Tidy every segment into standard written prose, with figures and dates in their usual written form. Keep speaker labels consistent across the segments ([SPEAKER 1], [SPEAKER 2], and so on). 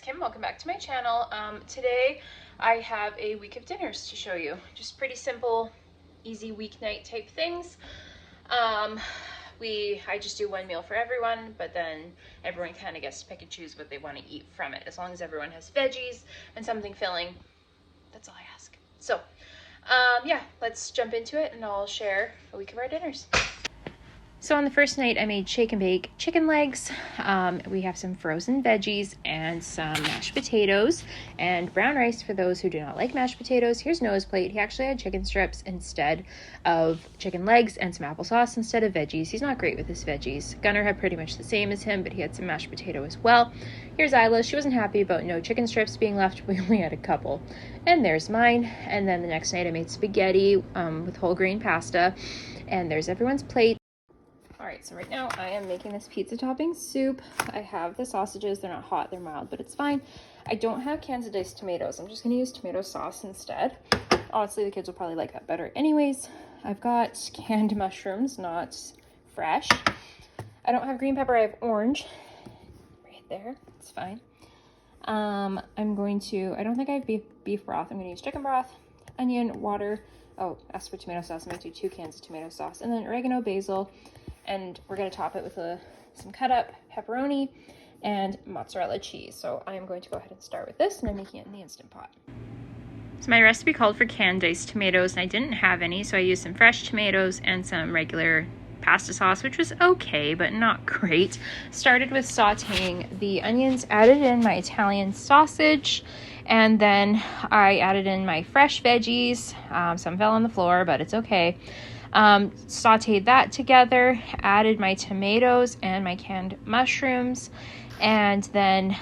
[SPEAKER 1] Kim. Welcome back to my channel. Today I have a week of dinners to show you. Just pretty simple, easy weeknight type things. I just do one meal for everyone, but then everyone kind of gets to pick and choose what they want to eat from it. As long as everyone has veggies and something filling, that's all I ask. So, yeah, let's jump into it and I'll share a week of our dinners. So on the first night, I made shake and bake chicken legs. We have some frozen veggies and some mashed potatoes and brown rice for those who do not like mashed potatoes. Here's Noah's plate. He actually had chicken strips instead of chicken legs and some applesauce instead of veggies. He's not great with his veggies. Gunnar had pretty much the same as him, but he had some mashed potato as well. Here's Isla. She wasn't happy about no chicken strips being left. We only had a couple. And there's mine. And then the next night I made spaghetti with whole grain pasta. And there's everyone's plate. Alright, so right now I am making this pizza topping soup. I have the sausages. They're not hot, they're mild, but it's fine. I don't have cans of diced tomatoes. I'm just going to use tomato sauce instead. Honestly, the kids will probably like that better anyways. I've got canned mushrooms, not fresh. I don't have green pepper, I have orange. Right there, it's fine. I don't think I have beef broth. I'm going to use chicken broth, onion, water. Oh, as for tomato sauce, I'm going to do 2 cans of tomato sauce. And then oregano, basil. And we're going to top it with some cut up pepperoni and mozzarella cheese. So I am going to go ahead and start with this, and I'm making it in the Instant Pot. So my recipe called for canned diced tomatoes, and I didn't have any, so I used some fresh tomatoes and some regular pasta sauce, which was okay, but not great. Started with sauteing the onions, added in my Italian sausage, and then I added in my fresh veggies. Some fell on the floor, but it's okay. Sauteed that together, added my tomatoes and my canned mushrooms, and then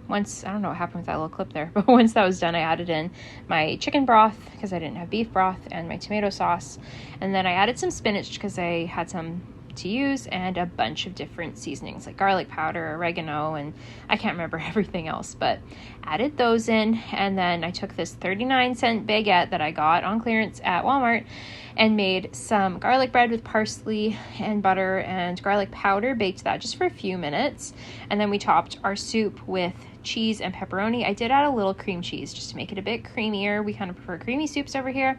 [SPEAKER 1] once, I don't know what happened with that little clip there, but once that was done, I added in my chicken broth because I didn't have beef broth, and my tomato sauce, and then I added some spinach because I had some to use, and a bunch of different seasonings like garlic powder, oregano, and I can't remember everything else, but added those in. And then I took this 39-cent baguette that I got on clearance at Walmart and made some garlic bread with parsley and butter and garlic powder, baked that just for a few minutes, and then we topped our soup with cheese and pepperoni. I did add a little cream cheese just to make it a bit creamier. We kind of prefer creamy soups over here.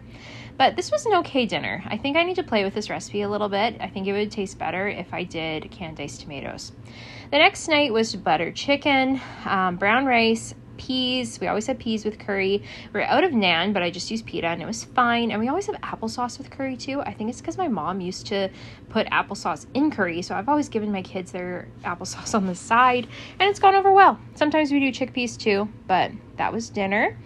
[SPEAKER 1] But this was an okay dinner. I think I need to play with this recipe a little bit. I think it would taste better if I did canned diced tomatoes. The next night was butter chicken, brown rice, peas. We always have peas with curry. We're out of naan, but I just used pita and it was fine. And we always have applesauce with curry too. I think it's because my mom used to put applesauce in curry, so I've always given my kids their applesauce on the side, and it's gone over well. Sometimes we do chickpeas too, but that was dinner.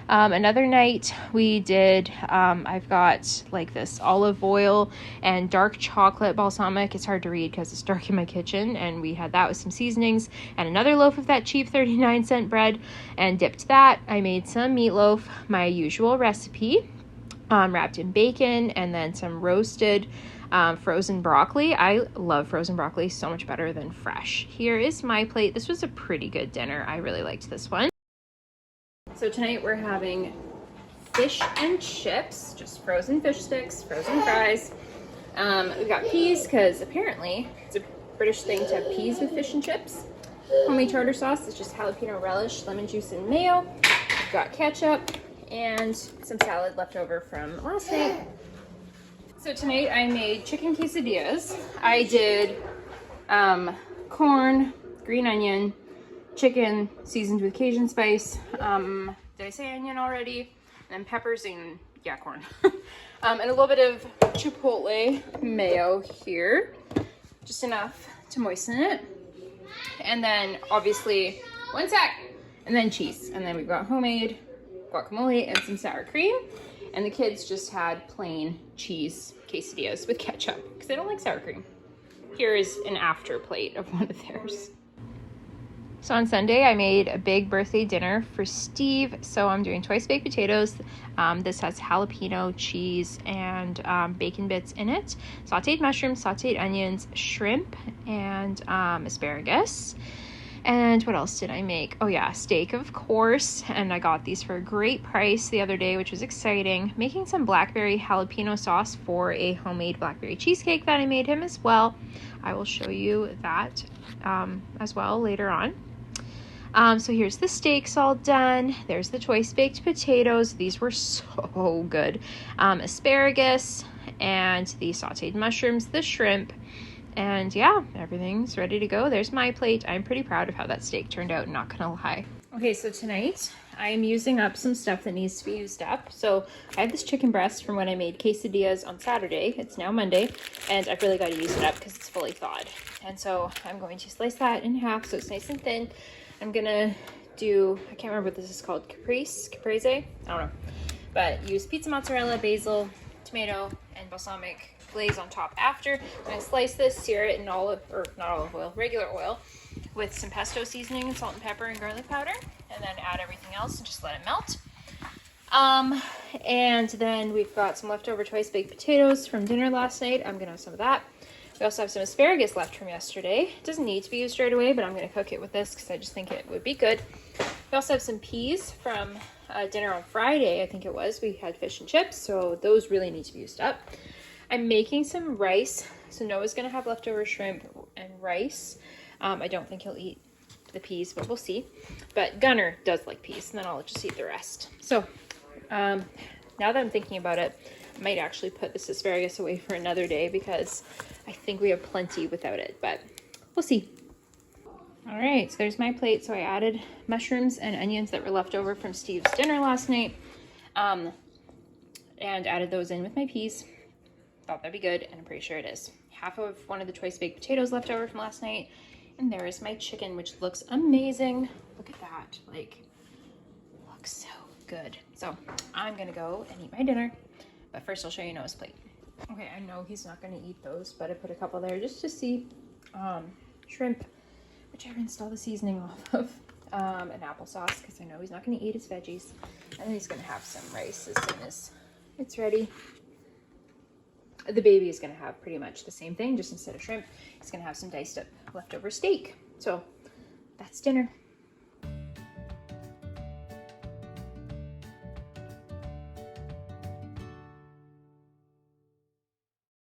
[SPEAKER 1] Another night we did, I've got like this olive oil and dark chocolate balsamic. It's hard to read because it's dark in my kitchen, and we had that with some seasonings and another loaf of that cheap 39-cent bread and dipped that. I made some meatloaf, my usual recipe, wrapped in bacon, and then some roasted frozen broccoli. I love frozen broccoli so much better than fresh. Here is my plate. This was a pretty good dinner. I really liked this one. So tonight we're having fish and chips, just frozen fish sticks, frozen fries. We've got peas because apparently it's a British thing to have peas with fish and chips. Homemade tartar sauce, it's just jalapeno relish, lemon juice, and mayo. We've got ketchup and some salad left over from last night. So tonight I made chicken quesadillas. I did corn, green onion, chicken seasoned with Cajun spice. Did I say onion already? And then peppers and corn. And a little bit of chipotle mayo here, just enough to moisten it. And then obviously and then cheese. And then we've got homemade guacamole and some sour cream. And the kids just had plain cheese quesadillas with ketchup because they don't like sour cream. Here is an after plate of one of theirs. So on Sunday, I made a big birthday dinner for Steve. So I'm doing twice baked potatoes. This has jalapeno, cheese, and bacon bits in it. Sauteed mushrooms, sauteed onions, shrimp, and asparagus. And what else did I make? Oh yeah, steak, of course. And I got these for a great price the other day, which was exciting. Making some blackberry jalapeno sauce for a homemade blackberry cheesecake that I made him as well. I will show you that as well later on. So here's the steaks all done. There's the choice baked potatoes. These were so good. Asparagus and the sauteed mushrooms, the shrimp. And yeah, everything's ready to go. There's my plate. I'm pretty proud of how that steak turned out, not gonna lie. Okay, so tonight I am using up some stuff that needs to be used up. So I have this chicken breast from when I made quesadillas on Saturday. It's now Monday, and I've really got to use it up because it's fully thawed. And so I'm going to slice that in half so it's nice and thin. I'm gonna do, I can't remember what this is called, caprese, I don't know. But use pizza mozzarella, basil, tomato, and balsamic glaze on top after. I'm gonna slice this, sear it in not olive oil, regular oil, with some pesto seasoning and salt and pepper and garlic powder, and then add everything else and just let it melt. And then we've got some leftover choice baked potatoes from dinner last night. I'm gonna have some of that. We also have some asparagus left from yesterday. It doesn't need to be used right away, but I'm gonna cook it with this because I just think it would be good. We also have some peas from dinner on Friday, I think it was. We had fish and chips, so those really need to be used up. I'm making some rice. So Noah's gonna have leftover shrimp and rice. I don't think he'll eat the peas, but we'll see. But Gunner does like peas, and then I'll just eat the rest. So now that I'm thinking about it, I might actually put this asparagus away for another day because I think we have plenty without it, but we'll see. All right, so there's my plate. So I added mushrooms and onions that were left over from Steve's dinner last night, and added those in with my peas. Thought that'd be good, and I'm pretty sure it is. Half of one of the choice baked potatoes left over from last night, and there is my chicken, which looks amazing. Look at that, like, looks so good. So I'm gonna go and eat my dinner, but first I'll show you Noah's plate. Okay, I know he's not gonna eat those, but I put a couple there just to see. Shrimp, which I rinsed all the seasoning off of, and applesauce, because I know he's not gonna eat his veggies. And then he's gonna have some rice as soon as it's ready. The baby is going to have pretty much the same thing, just instead of shrimp, he's going to have some diced up leftover steak. So that's dinner.